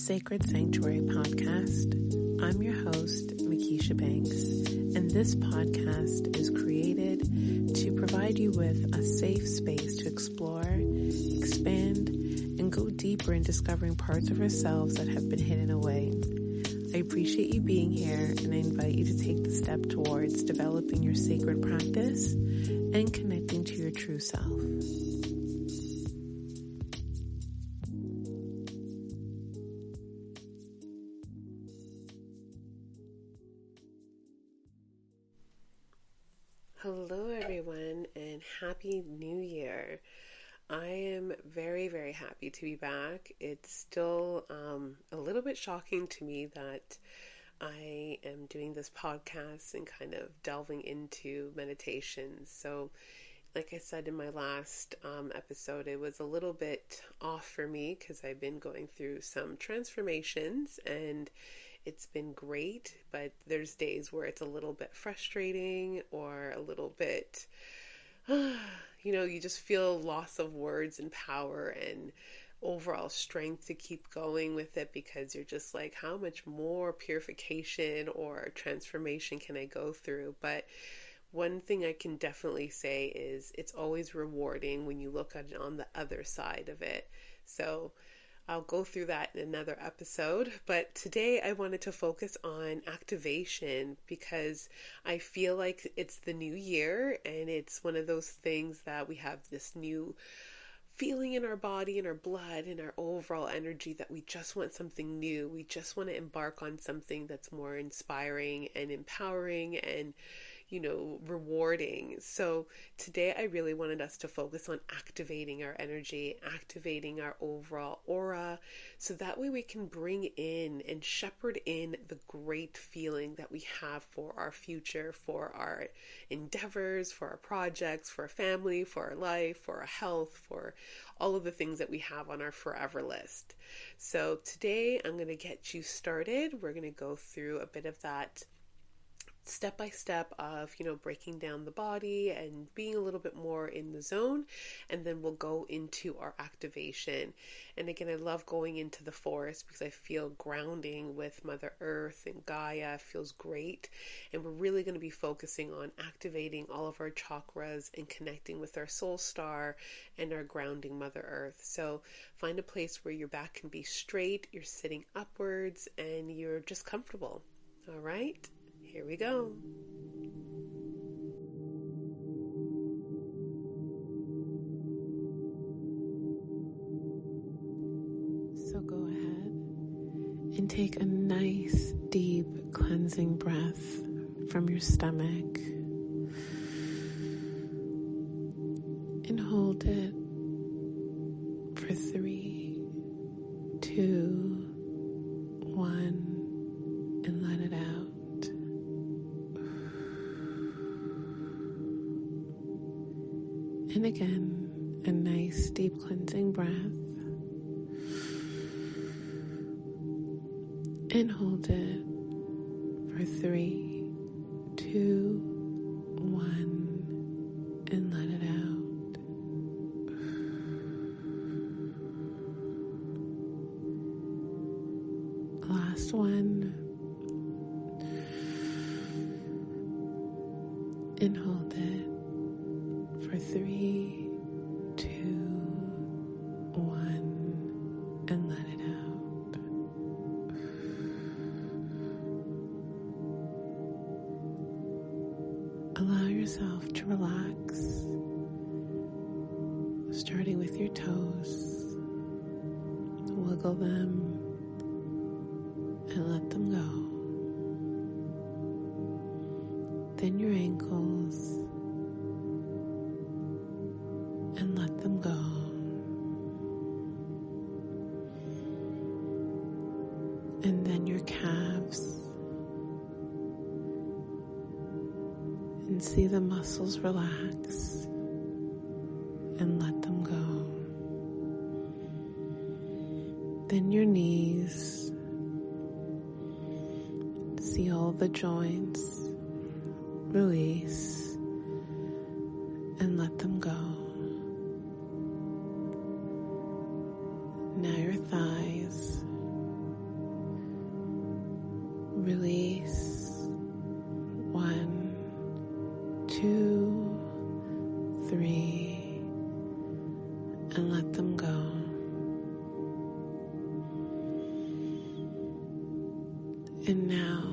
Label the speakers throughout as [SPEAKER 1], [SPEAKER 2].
[SPEAKER 1] Sacred Sanctuary podcast. I'm your host, Mekisha Banks, and this podcast is created to provide you with a safe space to explore, expand, and go deeper in discovering parts of ourselves that have been hidden away. I appreciate you being here, and I invite you to take the step towards developing your sacred practice and connecting to your true self. Hello everyone, and Happy New Year. I am very, very happy to be back. It's still a little bit shocking to me that I am doing this podcast and kind of delving into meditation. So like I said in my last episode, it was a little bit off for me because I've been going through some transformations and it's been great, but there's days where it's a little bit frustrating or a little bit, you just feel loss of words and power and overall strength to keep going with it because you're just like, how much more purification or transformation can I go through? But one thing I can definitely say is it's always rewarding when you look at it on the other side of it. So I'll go through that in another episode, but today I wanted to focus on activation because I feel like it's the new year and it's one of those things that we have this new feeling in our body, in our blood, in our overall energy that we just want something new. We just want to embark on something that's more inspiring and empowering and rewarding. So today I really wanted us to focus on activating our energy, activating our overall aura, so that way we can bring in and shepherd in the great feeling that we have for our future, for our endeavors, for our projects, for our family, for our life, for our health, for all of the things that we have on our forever list. So today I'm going to get you started. We're going to go through a bit of that step by step of, breaking down the body and being a little bit more in the zone. And then we'll go into our activation. And again, I love going into the forest because I feel grounding with Mother Earth and Gaia feels great. And we're really going to be focusing on activating all of our chakras and connecting with our soul star and our grounding Mother Earth. So find a place where your back can be straight, you're sitting upwards, and you're just comfortable. All right? Here we go. So go ahead and take a nice, deep, cleansing breath from your stomach and hold it for 3, 2, 1, and let it out. And again, a nice deep cleansing breath. And hold it for 3, 2, 1, and let it out. Last one. And hold it for 3, 2, 1, and let it out. Allow yourself to relax, starting with your toes. Wiggle them and let them go. Then your ankles, and let them go. And then your calves, and see the muscles relax and let them go. Then your knees, see all the joints release and let them go. Now your thighs, Release. 1, 2, 3, and let them go. And now,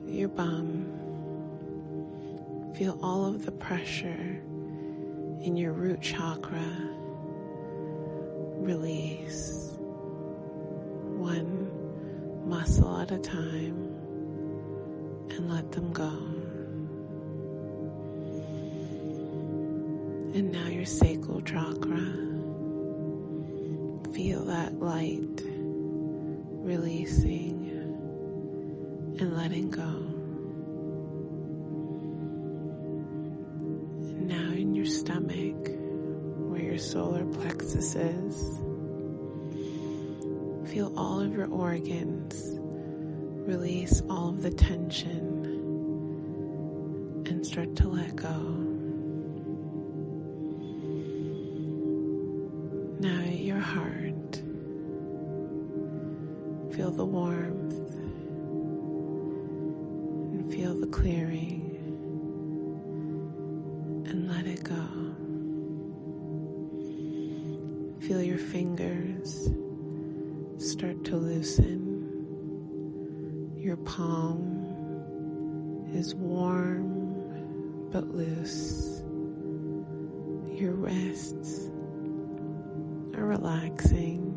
[SPEAKER 1] your bum. Feel all of the pressure in your root chakra. Release. 1 muscle at a time, and let them go. And now your sacral chakra. Feel that light releasing and letting go. And now in your stomach, where your solar plexus is, feel all of your organs release all of the tension and start to let go. Now at your heart, feel the warmth and feel the clearing and let it go. Feel your fingers start to loosen. Your palm is warm but loose. Your wrists are relaxing.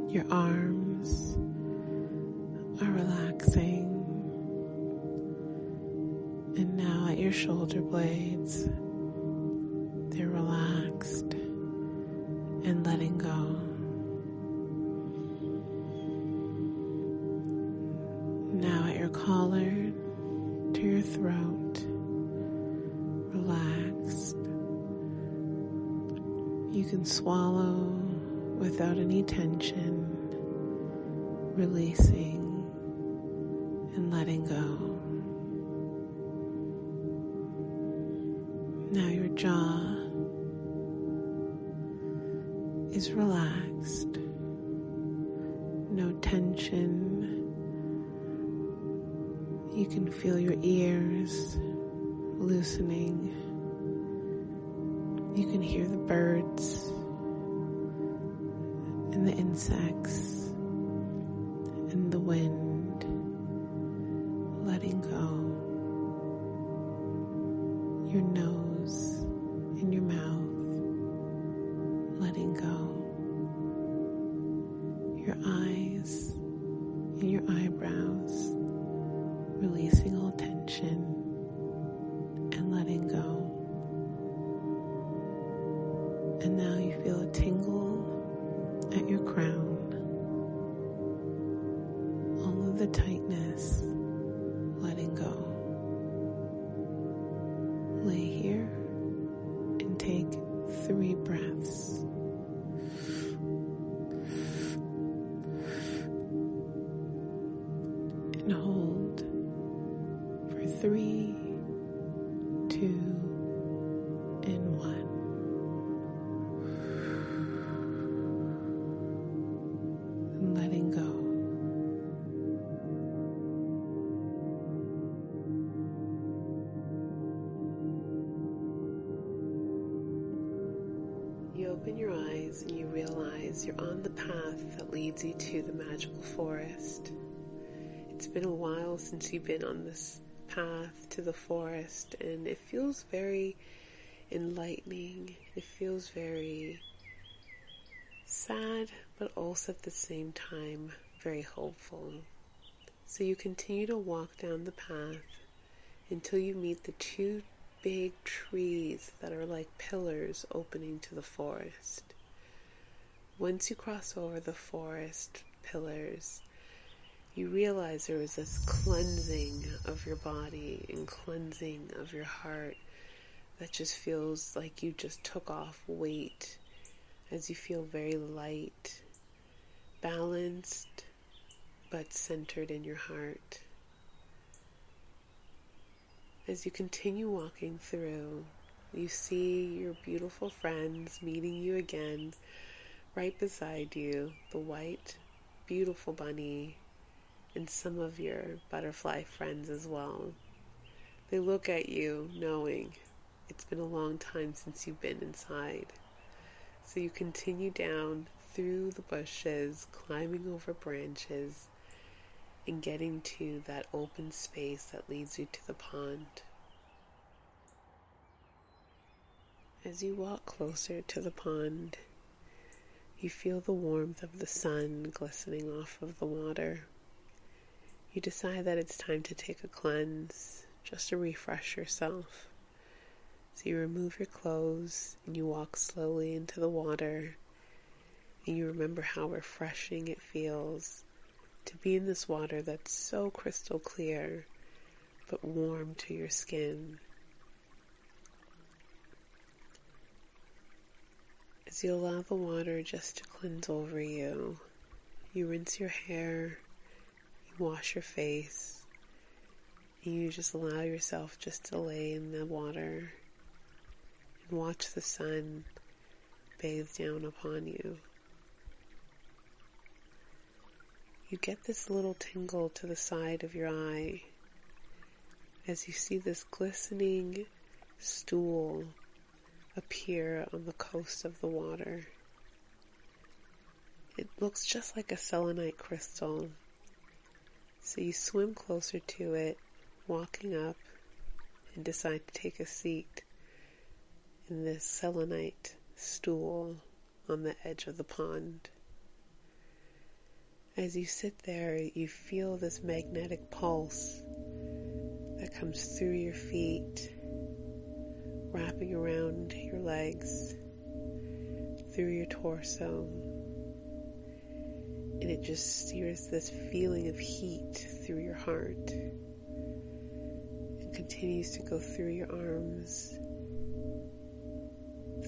[SPEAKER 1] Your arms are relaxing. And now at your shoulder blades, they're relaxed and letting go. Now at your collar to your throat, relaxed. You can swallow without any tension, releasing and letting go. Now your jaw is relaxed, no tension. You can feel your ears loosening. You can hear the birds and the insects and the wind letting go. Your nose and your mouth letting go. Your eyes and your eyebrows releasing all tension and letting go. And now you feel a tingle at your crown. All of the tightness letting go. Lay here and take 3 breaths. And hold for 3, 2, and 1. And letting go. You open your eyes and you realize you're on the path that leads you to the magical forest. It's been a while since you've been on this path to the forest, and it feels very enlightening. It feels very sad, but also at the same time very hopeful. So you continue to walk down the path until you meet the 2 big trees that are like pillars opening to the forest. Once you cross over the forest pillars, you realize there is this cleansing of your body and cleansing of your heart that just feels like you just took off weight, as you feel very light, balanced, but centered in your heart. As you continue walking through, you see your beautiful friends meeting you again right beside you, the white beautiful bunny and some of your butterfly friends as well. They look at you knowing it's been a long time since you've been inside. So you continue down through the bushes, climbing over branches, and getting to that open space that leads you to the pond. As you walk closer to the pond, you feel the warmth of the sun glistening off of the water. You decide that it's time to take a cleanse, just to refresh yourself. So you remove your clothes and you walk slowly into the water, and you remember how refreshing it feels to be in this water that's so crystal clear but warm to your skin. As you allow the water just to cleanse over you, you rinse your hair, you wash your face, and you just allow yourself just to lay in the water and watch the sun bathe down upon you. You get this little tingle to the side of your eye as you see this glistening stool appear on the coast of the water. It looks just like a selenite crystal. So you swim closer to it, walking up, and decide to take a seat in this selenite stool on the edge of the pond. As you sit there, you feel this magnetic pulse that comes through your feet, wrapping around your legs, through your torso, and it just sears this feeling of heat through your heart and continues to go through your arms,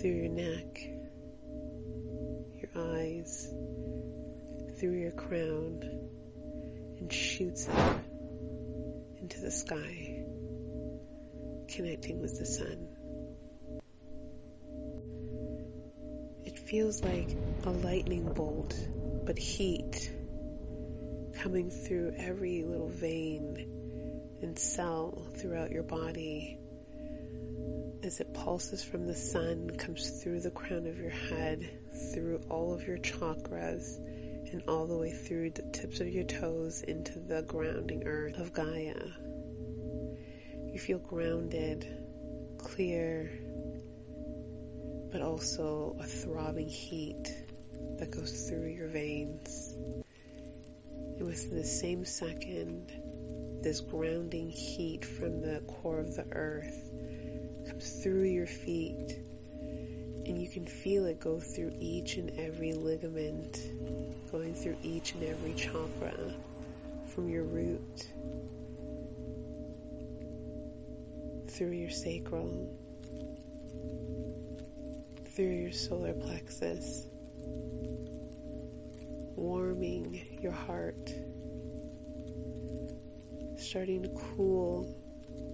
[SPEAKER 1] through your neck, your eyes, through your crown, and shoots up into the sky, connecting with the sun. It feels like a lightning bolt, but heat coming through every little vein and cell throughout your body as it pulses from the sun, comes through the crown of your head, through all of your chakras, and all the way through the tips of your toes into the grounding earth of Gaia. You feel grounded, clear, but also a throbbing heat that goes through your veins. And within the same second, this grounding heat from the core of the earth comes through your feet, and you can feel it go through each and every ligament, going through each and every chakra, from your root, through your sacral, through your solar plexus, warming your heart, starting to cool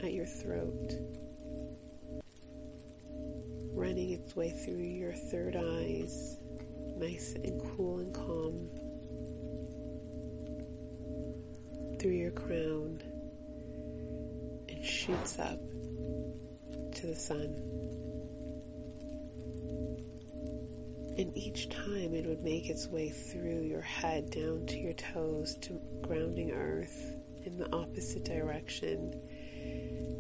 [SPEAKER 1] at your throat, running its way through your third eyes, nice and cool and calm, through your crown, and shoots up to the sun. And each time it would make its way through your head down to your toes to grounding earth in the opposite direction.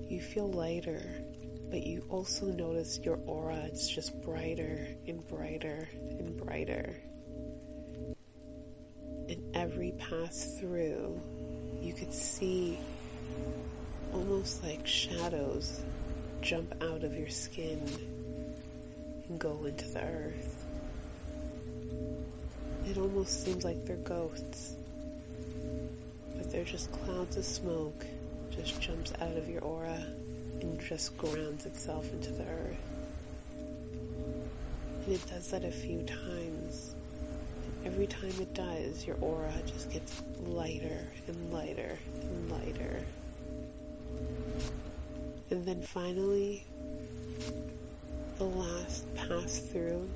[SPEAKER 1] You feel lighter, but you also notice your aura, it's just brighter and brighter and brighter. And every pass through, you could see almost like shadows jump out of your skin and go into the earth. It almost seems like they're ghosts, but they're just clouds of smoke, just jumps out of your aura and just grounds itself into the earth. And it does that a few times. And every time it does, your aura just gets lighter and lighter and lighter. And then finally, the last pass through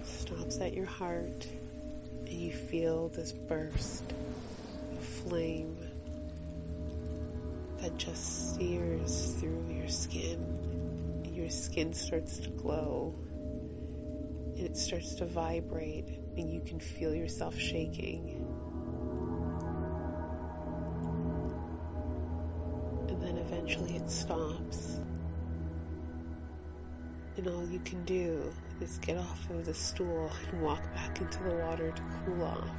[SPEAKER 1] stops at your heart, and you feel this burst of flame that just sears through your skin, and your skin starts to glow, and it starts to vibrate, and you can feel yourself shaking. And then eventually it stops, and all you can do is get off of the stool and walk back into the water to cool off.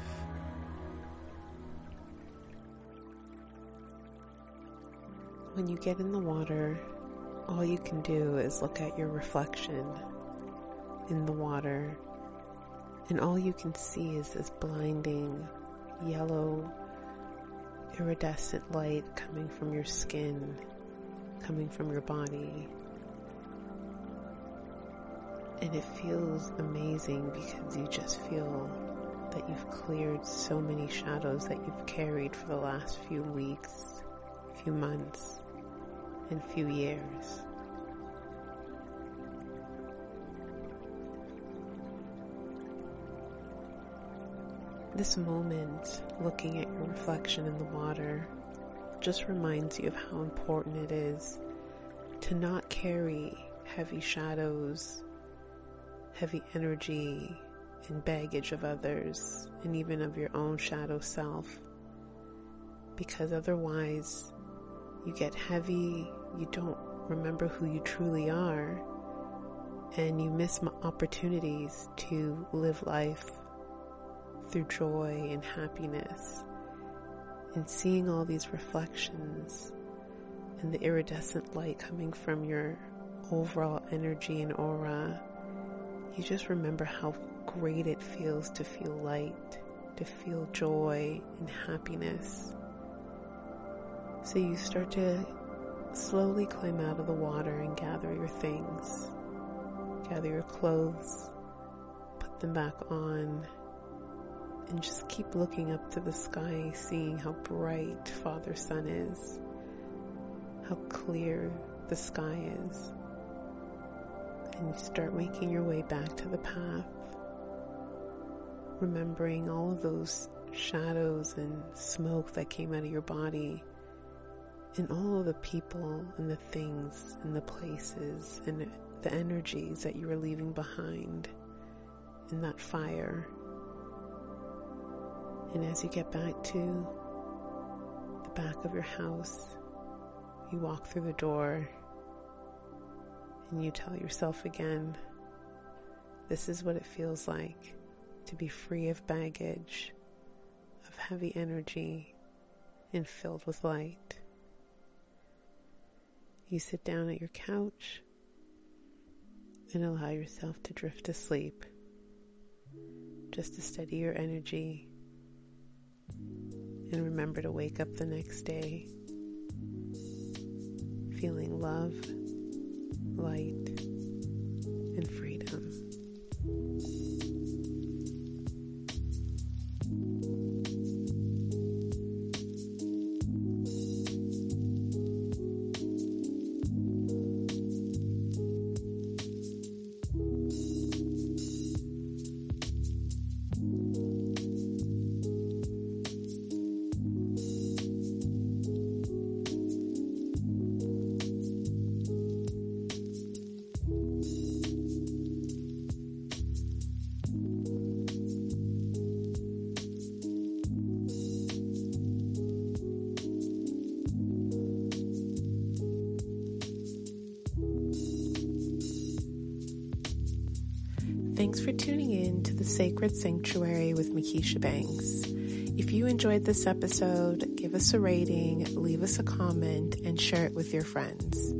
[SPEAKER 1] When you get in the water, all you can do is look at your reflection in the water, and all you can see is this blinding yellow iridescent light coming from your skin, coming from your body. And it feels amazing because you just feel that you've cleared so many shadows that you've carried for the last few weeks, few months, and few years. This moment, looking at your reflection in the water, just reminds you of how important it is to not carry heavy shadows, heavy energy, and baggage of others, and even of your own shadow self, because otherwise you get heavy, you don't remember who you truly are, and you miss opportunities to live life through joy and happiness. And seeing all these reflections and the iridescent light coming from your overall energy and aura, you just remember how great it feels to feel light, to feel joy and happiness. So you start to slowly climb out of the water and gather your things, gather your clothes, put them back on, and just keep looking up to the sky, seeing how bright Father Sun is, how clear the sky is. And you start making your way back to the path, remembering all of those shadows and smoke that came out of your body, and all of the people and the things and the places and the energies that you were leaving behind in that fire. And as you get back to the back of your house, you walk through the door and you tell yourself again, this is what it feels like to be free of baggage, of heavy energy, and filled with light. You sit down at your couch and allow yourself to drift to sleep, just to steady your energy, and remember to wake up the next day feeling love, light, and freedom. Thanks for tuning in to the Sacred Sanctuary with Mekisha Banks. If you enjoyed this episode, give us a rating, leave us a comment, and share it with your friends.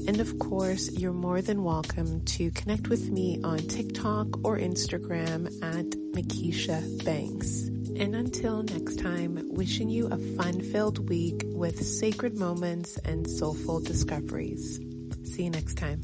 [SPEAKER 1] And of course, you're more than welcome to connect with me on TikTok or Instagram at Mekisha Banks. And until next time, wishing you a fun-filled week with sacred moments and soulful discoveries. See you next time.